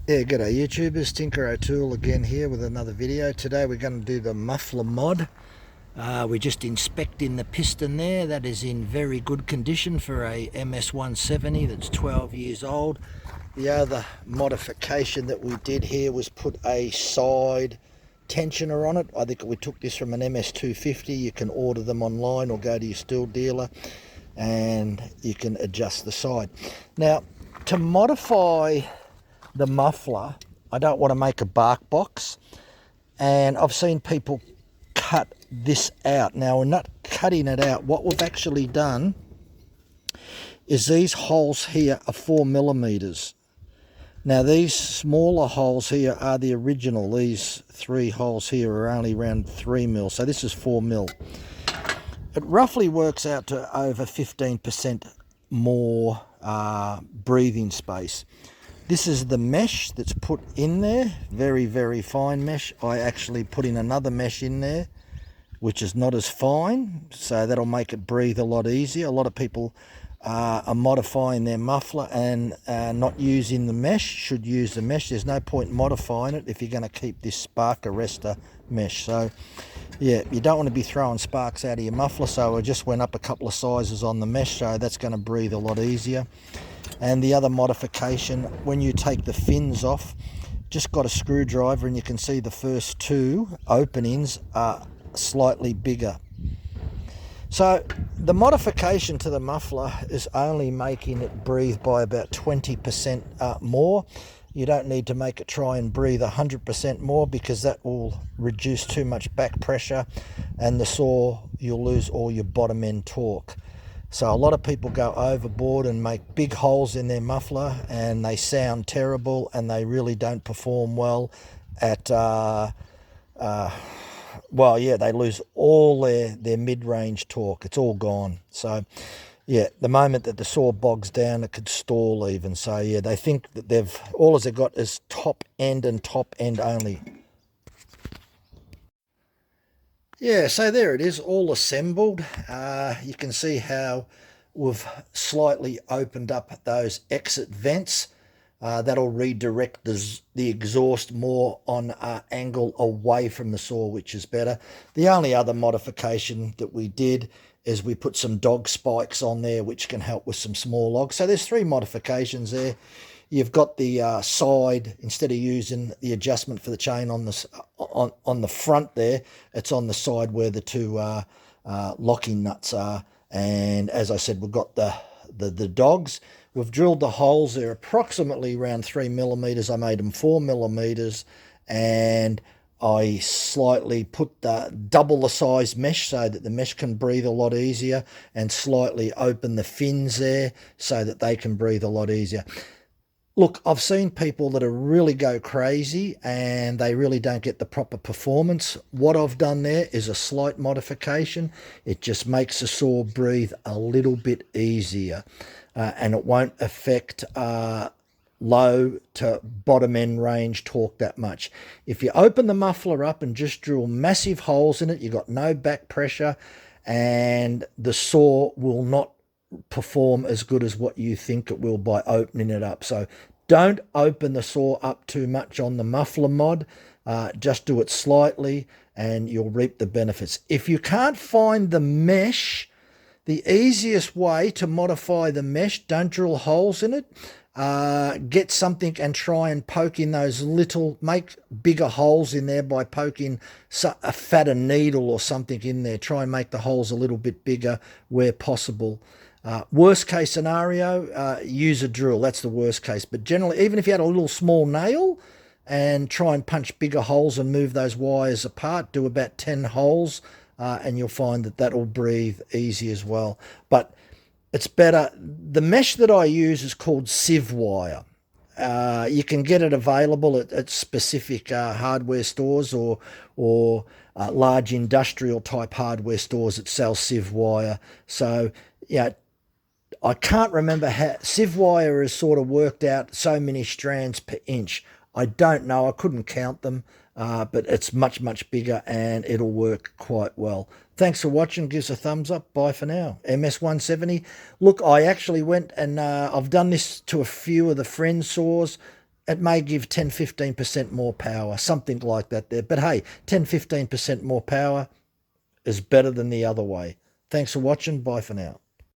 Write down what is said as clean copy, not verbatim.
Yeah, g'day YouTubers, Tinker O'Toole again here with another video. Today we're going to do the muffler mod. We're just inspecting the piston there. That is in very good condition for a MS170 that's 12 years old. The other modification that we did here was put a side tensioner on it. I think we took this from an MS250. You can order them online or go to your steel dealer and you can adjust the side. Now, to modify the muffler, I don't want to make a bark box, and I've seen people cut this out. Now, we're not cutting it out. What we've actually done is these holes here are 4mm. Now, these smaller holes here are the original. These three holes here are only around 3mm, so this is 4mm. It roughly works out to over 15% more breathing space. This is the mesh that's put in there, very, very fine mesh. I actually put in another mesh in there, which is not as fine, so that'll make it breathe a lot easier. A lot of people are modifying their muffler and not using the mesh. Should use the mesh. There's no point modifying it if you're going to keep this spark arrestor mesh. So yeah, you don't want to be throwing sparks out of your muffler, so I just went up a couple of sizes on the mesh, so that's going to breathe a lot easier. And the other modification, when you take the fins off, just got a screwdriver and you can see the first two openings are slightly bigger. So the modification to the muffler is only making it breathe by about 20% more. You don't need to make it try and breathe 100% more, because that will reduce too much back pressure and the saw, you'll lose all your bottom end torque. So a lot of people go overboard and make big holes in their muffler, and they sound terrible and they really don't perform well at, well, yeah, they lose all their mid-range torque. It's all gone. So, yeah, the moment that the saw bogs down, it could stall even. So, yeah, they think that all they've got is top end and top end only. Yeah, so there it is, all assembled. You can see how we've slightly opened up those exit vents. That'll redirect the exhaust more on an angle away from the saw, which is better. The only other modification that we did is we put some dog spikes on there, which can help with some small logs. So there's three modifications there. You've got the side, instead of using the adjustment for the chain on the front there, it's on the side where the two locking nuts are. And as I said, we've got the dogs. We've drilled the holes. They're approximately around 3mm. I made them 4mm, and I slightly put double the size mesh so that the mesh can breathe a lot easier, and slightly open the fins there so that they can breathe a lot easier. Look, I've seen people that really go crazy and they really don't get the proper performance. What I've done there is a slight modification. It just makes the saw breathe a little bit easier, and it won't affect low to bottom end range torque that much. If you open the muffler up and just drill massive holes in it, you've got no back pressure, and the saw will not perform as good as what you think it will by opening it up. So don't open the saw up too much on the muffler mod. Just do it slightly and you'll reap the benefits. If you can't find the mesh, the easiest way to modify the mesh, don't drill holes in it. Get something and try and poke in those make bigger holes in there by poking a fatter needle or something in there. Try and make the holes a little bit bigger where possible. Worst case scenario, use a drill. That's the worst case. But generally, even if you had a little small nail and try and punch bigger holes and move those wires apart, do about 10 holes, and you'll find that that'll breathe easy as well. But it's better. The mesh that I use is called sieve wire. You can get it available at specific hardware stores or large industrial type hardware stores that sell sieve wire. So, yeah, I can't remember how sieve wire is sort of worked out so many strands per inch. I don't know. I couldn't count them, but it's much, much bigger and it'll work quite well. Thanks for watching. Give us a thumbs up. Bye for now. MS170. Look, I actually went and I've done this to a few of the friend saws. it may give 10-15% more power, something like that there. But hey, 10-15% more power is better than the other way. Thanks for watching. Bye for now.